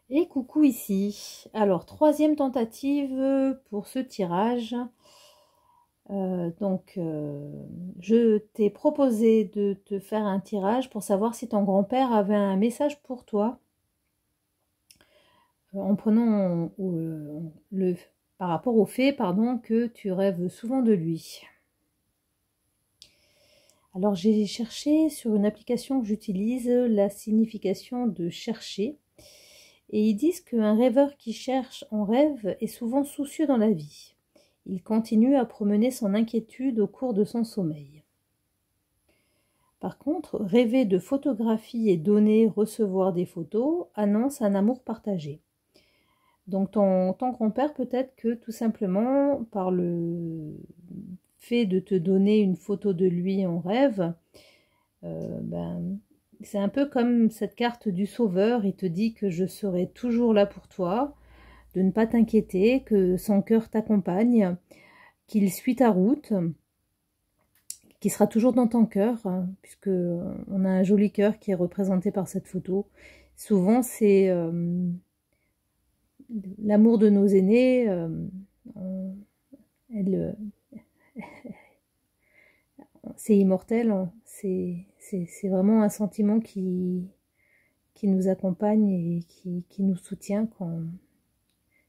Et coucou ici. Alors, troisième tentative pour ce tirage. Je t'ai proposé de te faire un tirage pour savoir si ton grand-père avait un message pour toi, en prenant par rapport au fait, pardon, que tu rêves souvent de lui. Alors, j'ai cherché sur une application que j'utilise la signification de chercher. Et ils disent qu'un rêveur qui cherche en rêve est souvent soucieux dans la vie. Il continue à promener son inquiétude au cours de son sommeil. Par contre, rêver de photographie et donner, recevoir des photos annonce un amour partagé. Donc ton grand-père, peut-être que tout simplement par le fait de te donner une photo de lui en rêve, c'est un peu comme cette carte du sauveur. Il te dit que je serai toujours là pour toi, de ne pas t'inquiéter, que son cœur t'accompagne, qu'il suit ta route, qu'il sera toujours dans ton cœur, puisque on a un joli cœur qui est représenté par cette photo. Souvent, c'est l'amour de nos aînés. Elle, c'est immortel. C'est vraiment un sentiment qui nous accompagne et qui nous soutient.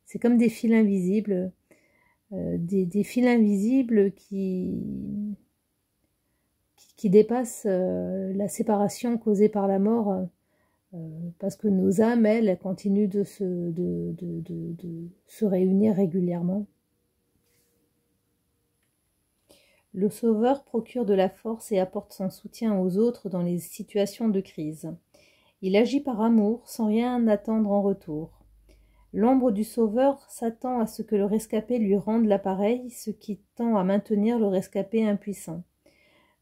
C'est comme des fils invisibles. Des fils invisibles qui dépassent la séparation causée par la mort, parce que nos âmes, elles continuent de se réunir régulièrement. Le Sauveur procure de la force et apporte son soutien aux autres dans les situations de crise. Il agit par amour, sans rien attendre en retour. L'ombre du Sauveur s'attend à ce que le rescapé lui rende l'appareil, ce qui tend à maintenir le rescapé impuissant.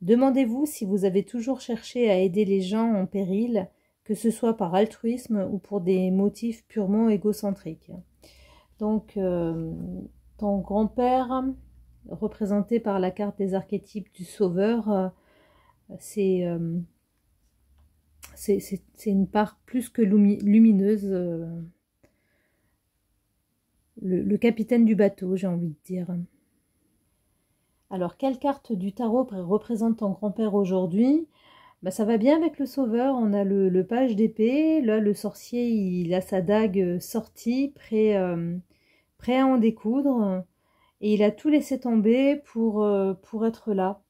Demandez-vous si vous avez toujours cherché à aider les gens en péril, que ce soit par altruisme ou pour des motifs purement égocentriques. Donc, ton grand-père, représenté par la carte des archétypes du Sauveur, c'est une part plus que lumineuse, le capitaine du bateau, j'ai envie de dire. Alors, quelle carte du tarot représente ton grand-père aujourd'hui? Ça va bien avec le sauveur. On a le page d'épée. Là, le sorcier, il a sa dague sortie, prêt à en découdre. Et il a tout laissé tomber pour être là.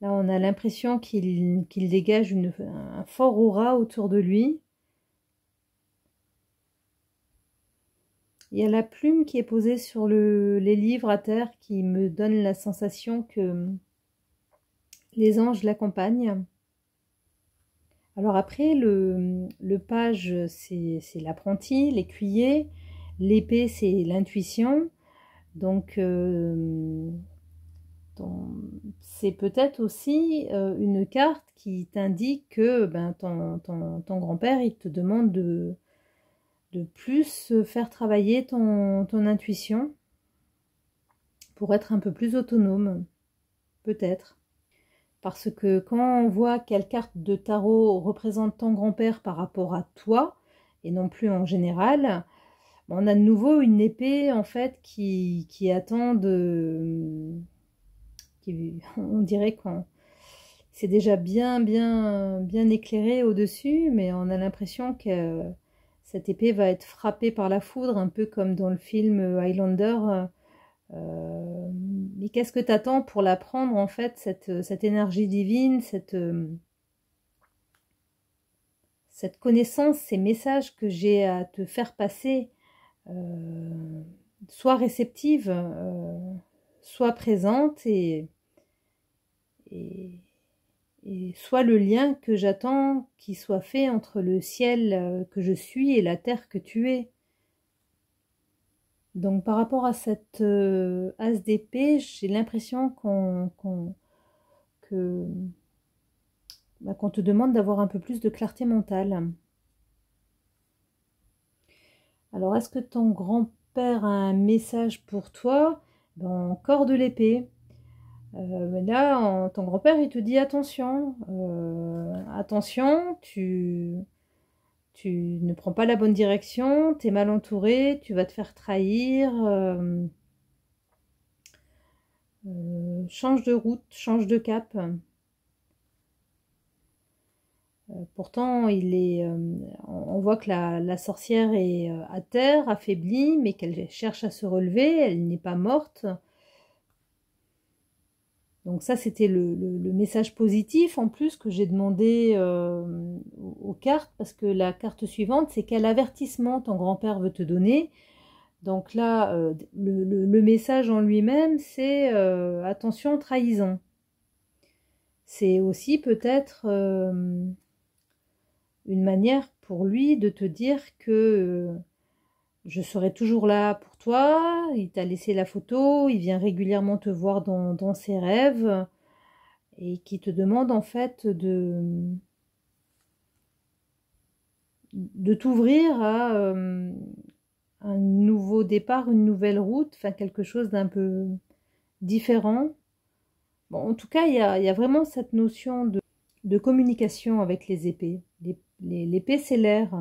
Là, on a l'impression qu'il dégage un fort aura autour de lui. Il y a la plume qui est posée sur les livres à terre qui me donne la sensation que les anges l'accompagnent. Alors après, le page, c'est l'apprenti, l'écuyer. L'épée, c'est l'intuition. Donc, c'est peut-être aussi une carte qui t'indique que ton grand-père, il te demande de plus faire travailler ton intuition pour être un peu plus autonome, peut-être. Parce que quand on voit quelle carte de tarot représente ton grand-père par rapport à toi, et non plus en général, on a de nouveau une épée en fait qui attend on dirait qu'on c'est déjà bien éclairé au-dessus, mais on a l'impression que cette épée va être frappée par la foudre, un peu comme dans le film Highlander. Mais qu'est-ce que tu attends pour la prendre, en fait, cette énergie divine, cette connaissance, ces messages que j'ai à te faire passer, soit réceptive, soit présente, et soit le lien que j'attends qui soit fait entre le ciel que je suis et la terre que tu es. Donc par rapport à cette as d'épée, j'ai l'impression qu'on te demande d'avoir un peu plus de clarté mentale. Alors, est-ce que ton grand-père a un message pour toi? Encore de l'épée. Là, ton grand-père, il te dit attention, attention, tu tu ne prends pas la bonne direction, tu es mal entouré, tu vas te faire trahir. Change de route, change de cap. Pourtant, on voit que la sorcière est à terre, affaiblie, mais qu'elle cherche à se relever, elle n'est pas morte. Donc ça, c'était le message positif en plus que j'ai demandé aux cartes, parce que la carte suivante, c'est quel avertissement ton grand-père veut te donner. Donc là, le message en lui-même, c'est attention, trahison. C'est aussi peut-être une manière pour lui de te dire que je serai toujours là pour toi, il t'a laissé la photo, il vient régulièrement te voir dans ses rêves et qui te demande en fait de t'ouvrir à un nouveau départ, une nouvelle route, enfin quelque chose d'un peu différent. Bon, en tout cas, il y a vraiment cette notion de communication avec les épées. L'épée, c'est l'air.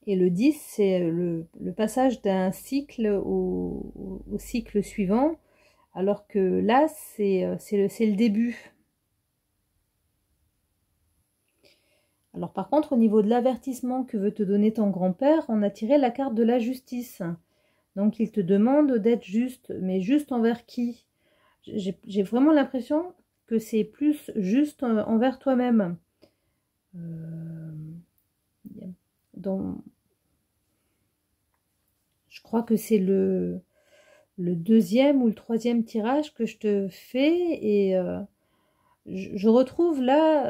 Et le 10, c'est le passage d'un cycle au cycle suivant, alors que là, c'est le début. Alors par contre, au niveau de l'avertissement que veut te donner ton grand-père, on a tiré la carte de la justice. Donc il te demande d'être juste, mais juste envers qui? J'ai vraiment l'impression que c'est plus juste envers toi-même. Je crois que c'est le deuxième ou le troisième tirage que je te fais et je retrouve là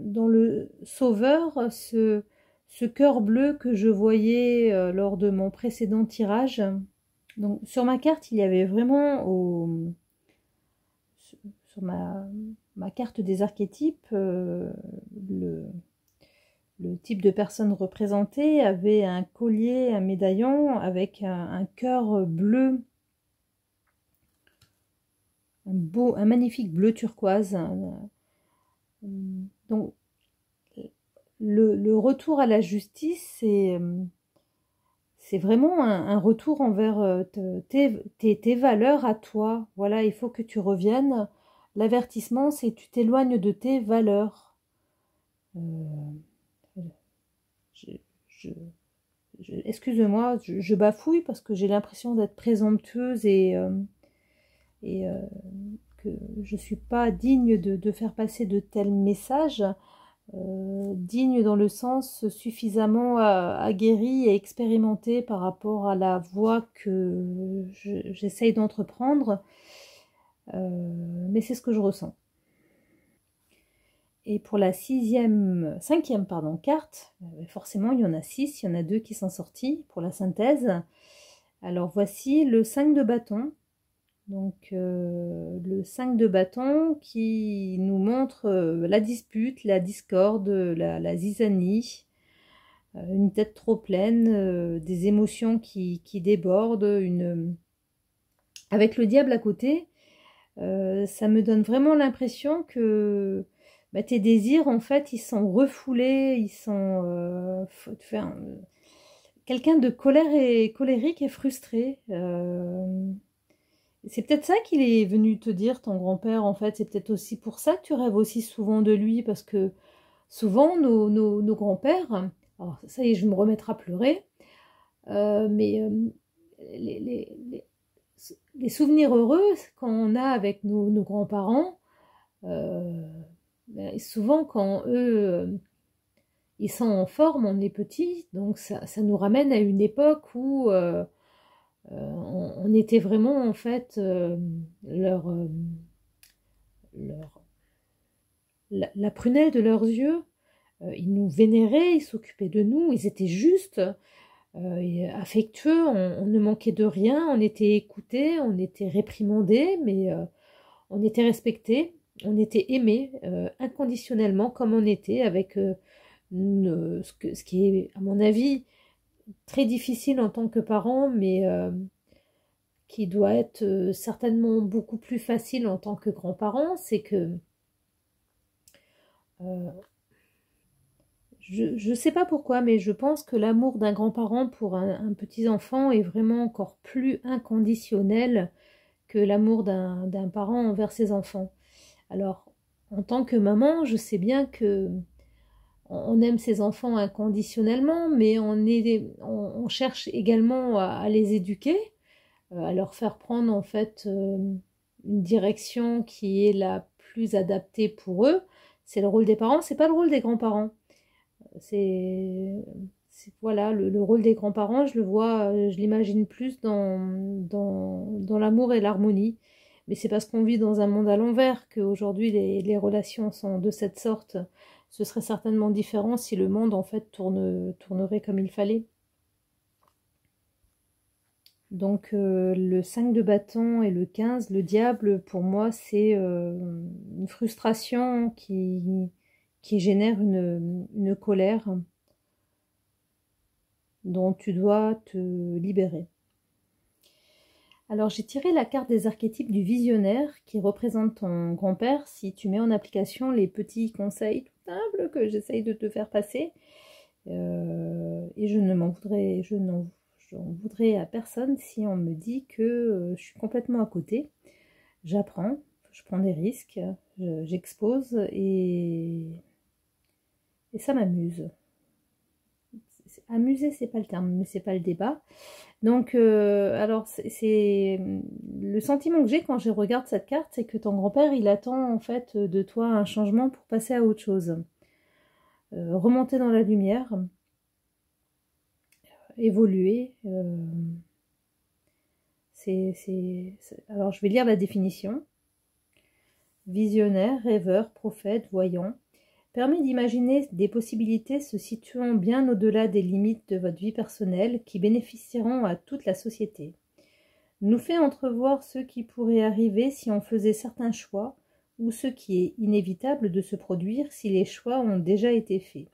dans le sauveur ce cœur bleu que je voyais lors de mon précédent tirage. Donc sur ma carte, il y avait vraiment sur ma carte des archétypes le type de personne représentée avait un collier, un médaillon avec un cœur bleu, un magnifique bleu turquoise. Donc le retour à la justice, c'est vraiment un retour envers tes valeurs à toi. Voilà, il faut que tu reviennes. L'avertissement, c'est que tu t'éloignes de tes valeurs. Excuse-moi, je bafouille parce que j'ai l'impression d'être présomptueuse et que je ne suis pas digne de faire passer de tels messages. Digne dans le sens suffisamment aguerri et expérimenté par rapport à la voie que j'essaye d'entreprendre, mais c'est ce que je ressens. Et pour la cinquième carte, forcément il y en a 6, il y en a 2 qui sont sortis pour la synthèse. Alors voici le 5 de bâton. Donc le 5 de bâton qui nous montre la dispute, la discorde, la zizanie, une tête trop pleine, des émotions qui débordent, avec le diable à côté. Ça me donne vraiment l'impression que tes désirs, en fait, ils sont refoulés, ils sont... quelqu'un de colérique et frustré. C'est peut-être ça qu'il est venu te dire, ton grand-père, en fait. C'est peut-être aussi pour ça que tu rêves aussi souvent de lui, parce que souvent, nos grands-pères... Alors, ça y est, je vais me remettre à pleurer. Mais les souvenirs heureux qu'on a avec nos grands-parents, souvent quand eux, ils sont en forme, on est petits, donc ça nous ramène à une époque où on était vraiment en fait la prunelle de leurs yeux. Ils nous vénéraient, ils s'occupaient de nous, ils étaient justes, et affectueux, on ne manquait de rien, on était écoutés, on était réprimandés, mais on était respectés, on était aimés inconditionnellement comme on était, avec ce qui est, à mon avis, très difficile en tant que parent, mais qui doit être certainement beaucoup plus facile en tant que grand-parent, c'est que Je sais pas pourquoi, mais je pense que l'amour d'un grand-parent pour un petit enfant est vraiment encore plus inconditionnel que l'amour d'un parent envers ses enfants. Alors, en tant que maman, je sais bien que on aime ses enfants inconditionnellement, mais on cherche également à les éduquer, à leur faire prendre en fait une direction qui est la plus adaptée pour eux. C'est le rôle des parents, c'est pas le rôle des grands-parents. C'est, voilà, le rôle des grands-parents, je le vois, je l'imagine plus dans l'amour et l'harmonie. Mais c'est parce qu'on vit dans un monde à l'envers qu'aujourd'hui les relations sont de cette sorte. Ce serait certainement différent si le monde en fait tournerait comme il fallait. Donc le 5 de bâton et le 15, le diable, pour moi, c'est une frustration qui génère une colère dont tu dois te libérer. Alors j'ai tiré la carte des archétypes du visionnaire qui représente ton grand-père si tu mets en application les petits conseils tout simples que j'essaye de te faire passer. Et je n'en voudrais à personne si on me dit que je suis complètement à côté. J'apprends, je prends des risques, j'expose et ça m'amuse. Amuser, c'est pas le terme, mais c'est pas le débat. Donc, alors, c'est le sentiment que j'ai quand je regarde cette carte, c'est que ton grand-père, il attend en fait de toi un changement pour passer à autre chose. Remonter dans la lumière, évoluer. Alors, je vais lire la définition. Visionnaire, rêveur, prophète, voyant. Permet d'imaginer des possibilités se situant bien au-delà des limites de votre vie personnelle qui bénéficieront à toute la société. Nous fait entrevoir ce qui pourrait arriver si on faisait certains choix ou ce qui est inévitable de se produire si les choix ont déjà été faits.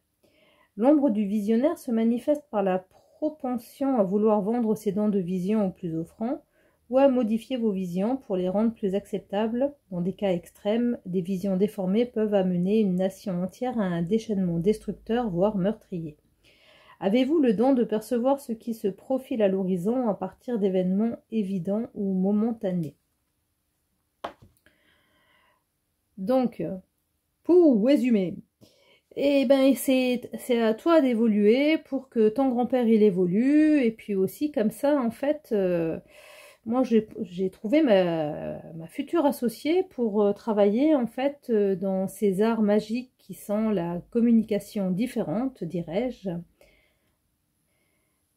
L'ombre du visionnaire se manifeste par la propension à vouloir vendre ses dons de vision au plus offrant ou à modifier vos visions pour les rendre plus acceptables. Dans des cas extrêmes, des visions déformées peuvent amener une nation entière à un déchaînement destructeur, voire meurtrier. Avez-vous le don de percevoir ce qui se profile à l'horizon à partir d'événements évidents ou momentanés? Donc, pour résumer, eh ben, c'est à toi d'évoluer pour que ton grand-père il évolue, et puis aussi comme ça, en fait, moi j'ai trouvé ma future associée pour travailler en fait dans ces arts magiques qui sont la communication différente, dirais-je.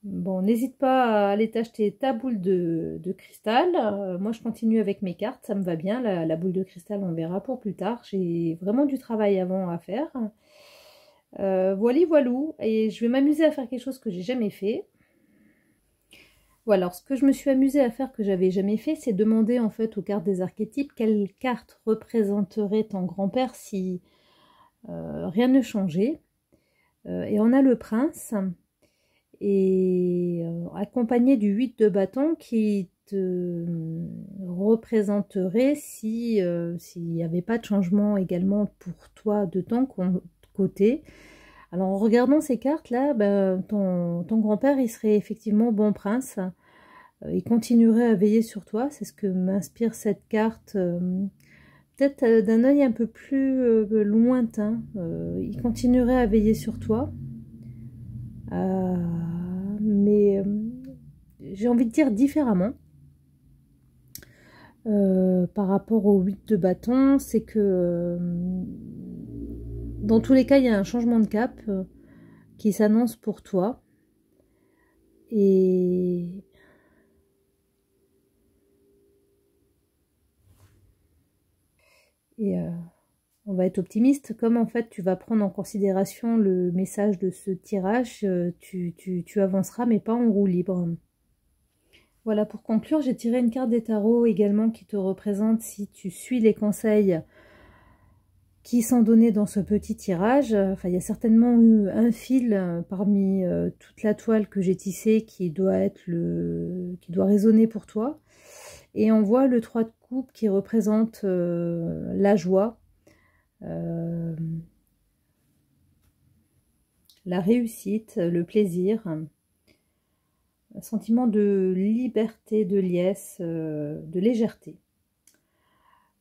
Bon, n'hésite pas à aller t'acheter ta boule de cristal. Moi, je continue avec mes cartes, ça me va bien. La boule de cristal, on verra pour plus tard. J'ai vraiment du travail avant à faire. Voilou. Et je vais m'amuser à faire quelque chose que j'ai jamais fait. Voilà, alors ce que je me suis amusée à faire que j'avais jamais fait, c'est demander en fait aux cartes des archétypes quelle carte représenterait ton grand-père si rien ne changeait. Et on a le prince. Et accompagné du 8 de bâton qui te représenterait si s'il n'y avait pas de changement également pour toi de ton côté. Alors en regardant ces cartes là, ben, ton grand-père il serait effectivement bon prince, il continuerait à veiller sur toi, c'est ce que m'inspire cette carte, peut-être d'un œil un peu plus lointain, il continuerait à veiller sur toi. Mais j'ai envie de dire différemment par rapport au 8 de bâton, c'est que dans tous les cas il y a un changement de cap qui s'annonce pour toi et on va être optimiste, comme en fait tu vas prendre en considération le message de ce tirage, tu avanceras mais pas en roue libre. Voilà, pour conclure, j'ai tiré une carte des tarots également qui te représente si tu suis les conseils qui sont donnés dans ce petit tirage. Enfin, il y a certainement eu un fil parmi toute la toile que j'ai tissée qui doit résonner pour toi. Et on voit le 3 de coupe qui représente la joie. la réussite, le plaisir, un sentiment de liberté, de liesse, de légèreté.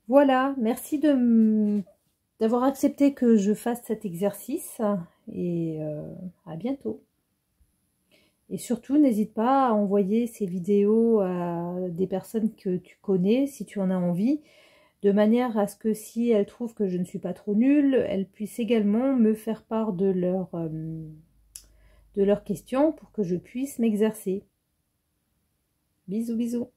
Voilà, merci d'avoir accepté que je fasse cet exercice et à bientôt. Et surtout, n'hésite pas à envoyer ces vidéos à des personnes que tu connais, si tu en as envie, de manière à ce que si elles trouvent que je ne suis pas trop nulle, elles puissent également me faire part de leurs questions pour que je puisse m'exercer. Bisous, bisous.